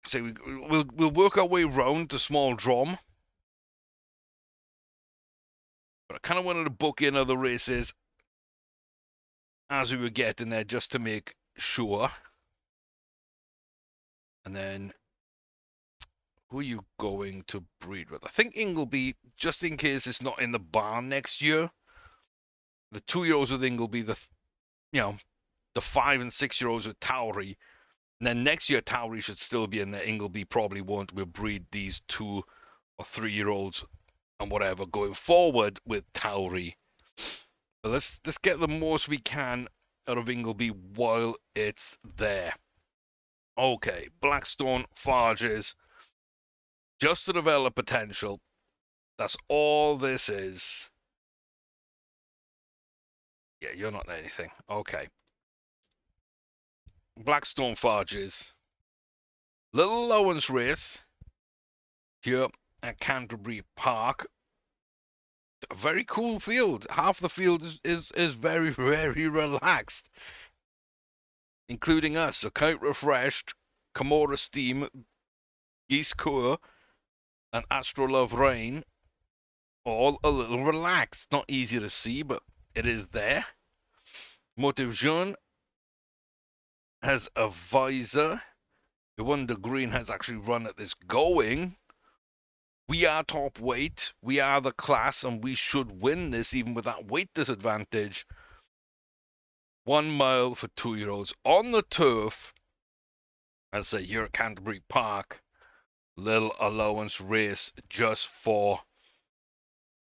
So we'll work our way round to small drum. But I kind of wanted to book in other races as we were getting there just to make sure. And then, who are you going to breed with? I think Ingleby, just in case it's not in the barn next year. The 2-year-olds with Ingleby, the 5 and 6-year-olds with Towery. And then next year, Towery should still be in there. Ingleby probably won't. We'll breed these 2 or 3-year-olds and whatever going forward with Towery. But let's get the most we can out of Ingleby while it's there. Okay, Blackstone Farges. Just to develop potential. That's all this is. Yeah, you're not anything. Okay. Blackstone Farges. Little allowance race here at Canterbury Park. A very cool field. Half the field is very, very relaxed. Including us. So Kite Refreshed, Camorra Steam, Geese Coeur, and Astrolove Rain. All a little relaxed. Not easy to see, but it is there. Motive Jaune has a visor. The Wonder Green has actually run at this going. We are top weight. We are the class, and we should win this even with that weight disadvantage. 1 mile for 2-year-olds on the turf. As I say, here at Canterbury Park. Little allowance race just for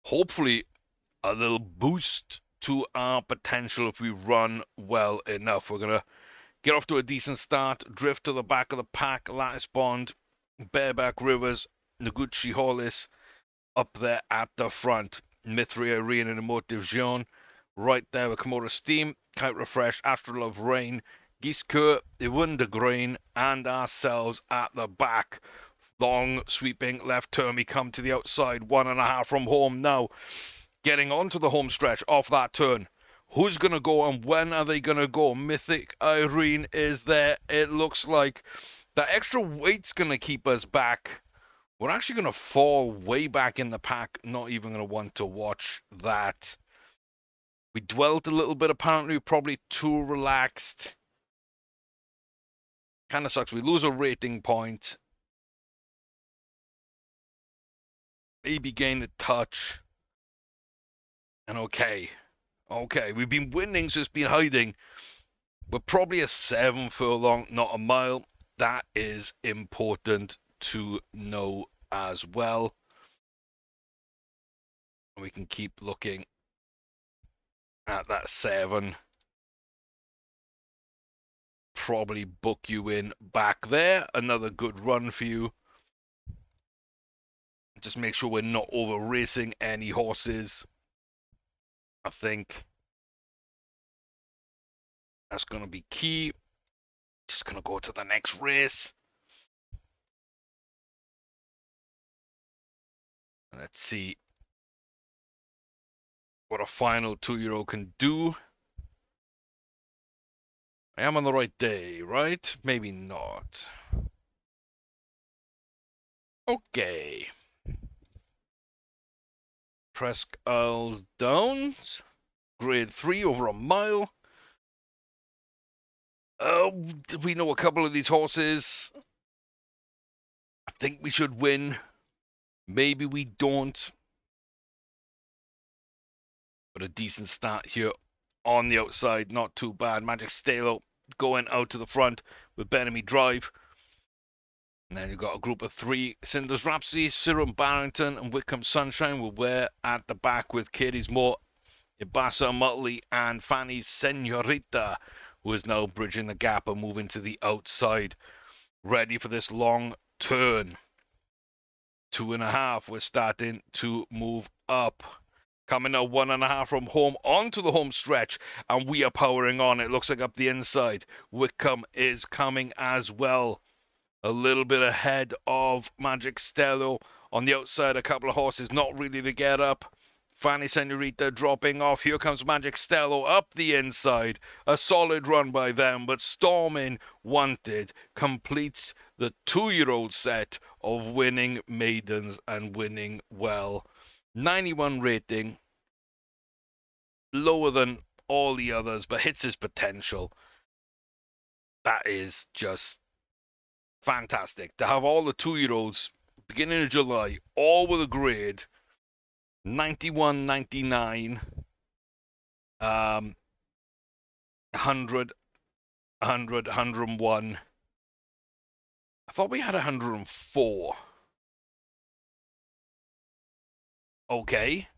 hopefully a little boost to our potential if we run well enough. We're going to get off to a decent start, drift to the back of the pack, Lattice Bond, Bareback Rivers, Noguchi Hollis up there at the front. Mithria Arena and Emotive Jaune right there with Camorra Steam, Kite Refresh, Astrolove Rain, Geese Coeur, Wonder Green, and ourselves at the back. Long sweeping left turn. We come to the outside, 1.5 from home now. Getting onto the home stretch off that turn. Who's going to go and when are they going to go? Mythic Irene is there. It looks like that extra weight's going to keep us back. We're actually going to fall way back in the pack. Not even going to want to watch that. We dwelt a little bit. Apparently, we're probably too relaxed. Kind of sucks. We lose a rating point. Maybe gain a touch. And okay, we've been winning, so it's been hiding. We're probably a 7 furlong, not a mile. That is important to know as well. We can keep looking at that 7. Probably book you in back there. Another good run for you. Just make sure we're not over racing any horses. I think that's going to be key. Just going to go to the next race. Let's see what a final 2-year-old can do. I am on the right day, right? Maybe not. Okay. Presque Isles Downs. Grade 3 over a mile. We know a couple of these horses. I think we should win. Maybe we don't. But a decent start here on the outside, not too bad. Magic Stalo going out to the front with Benemy Drive. And then you've got a group of three. Cinders Rhapsody, Serum Barrington, and Wickham Sunshine will wear at the back with Katie's Moore, Ibasa Motley, and Fanny's Senorita, who is now bridging the gap and moving to the outside. Ready for this long turn. 2.5. We're starting to move up. Coming now 1.5 from home onto the home stretch, and we are powering on. It looks like up the inside. Wickham is coming as well. A little bit ahead of Magic Stello. On the outside, a couple of horses not really to get up. Fanny Senorita dropping off. Here comes Magic Stello up the inside. A solid run by them, but Stormin' Wanted completes the 2-year-old set of winning maidens and winning well. 91 rating. Lower than all the others, but hits his potential. That is just fantastic to have all the 2-year-olds beginning of July all with a grade 91, 99, 100, 100, 101. I thought we had 104. Okay.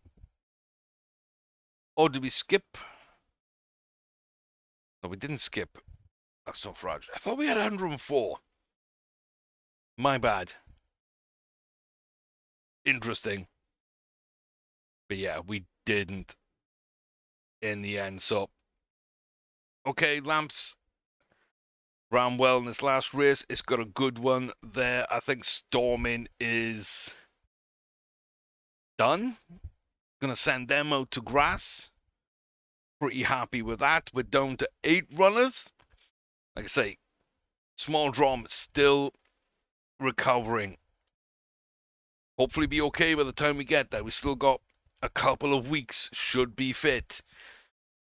Oh, did we skip? No, we didn't skip. That's not fragile. I thought we had 104. My bad. Interesting. But yeah, we didn't in the end. So, okay, Lamps ran well in this last race. It's got a good one there. I think Stormin is done. Gonna send them out to grass. Pretty happy with that. We're down to 8 runners. Like I say, Small Drum still recovering. Hopefully be okay by the time we get there. We still got a couple of weeks. Should be fit.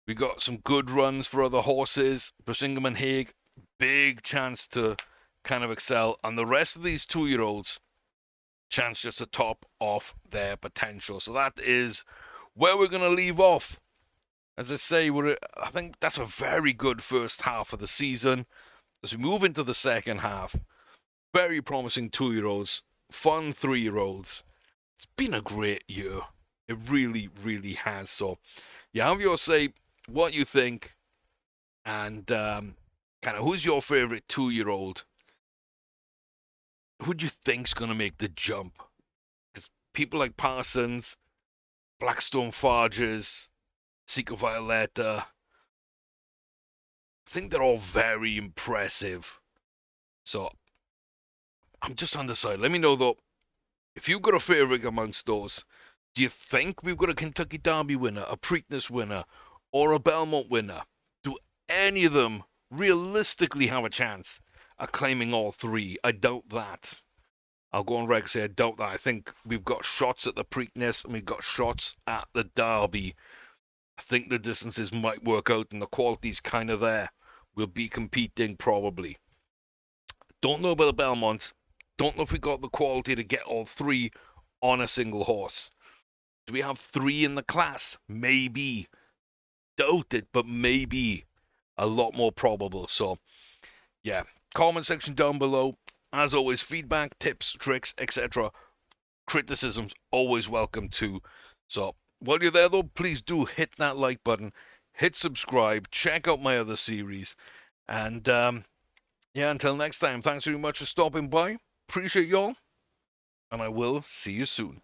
We got some good runs for other horses. Brisingham and Haig, big chance to kind of excel. And the rest of these 2-year-olds, chance just to top off their potential. So that is where we're going to leave off. As I say, I think that's a very good first half of the season. As we move into the second half, very promising 2-year-olds, fun 3-year-olds. It's been a great year. It really, really has. So, you have your say, what you think, and kind of who's your favorite 2-year-old? Who do you think's going to make the jump? Because people like Parsons, Blackstone Farges, Seeker Violetta, I think they're all very impressive. So, I'm just undecided. Let me know, though, if you've got a favorite amongst those. Do you think we've got a Kentucky Derby winner, a Preakness winner, or a Belmont winner? Do any of them realistically have a chance at claiming all 3? I doubt that. I'll go on record and say I doubt that. I think we've got shots at the Preakness and we've got shots at the Derby. I think the distances might work out and the quality's kind of there. We'll be competing probably. Don't know about the Belmont. Don't know if we got the quality to get all 3 on a single horse. Do we have 3 in the class? Maybe. Doubt it, but maybe. A lot more probable. So, yeah. Comment section down below. As always, feedback, tips, tricks, etc. Criticisms always welcome too. So, while you're there though, please do hit that like button. Hit subscribe. Check out my other series. And, yeah, until next time, thanks very much for stopping by. Appreciate y'all. And I will see you soon.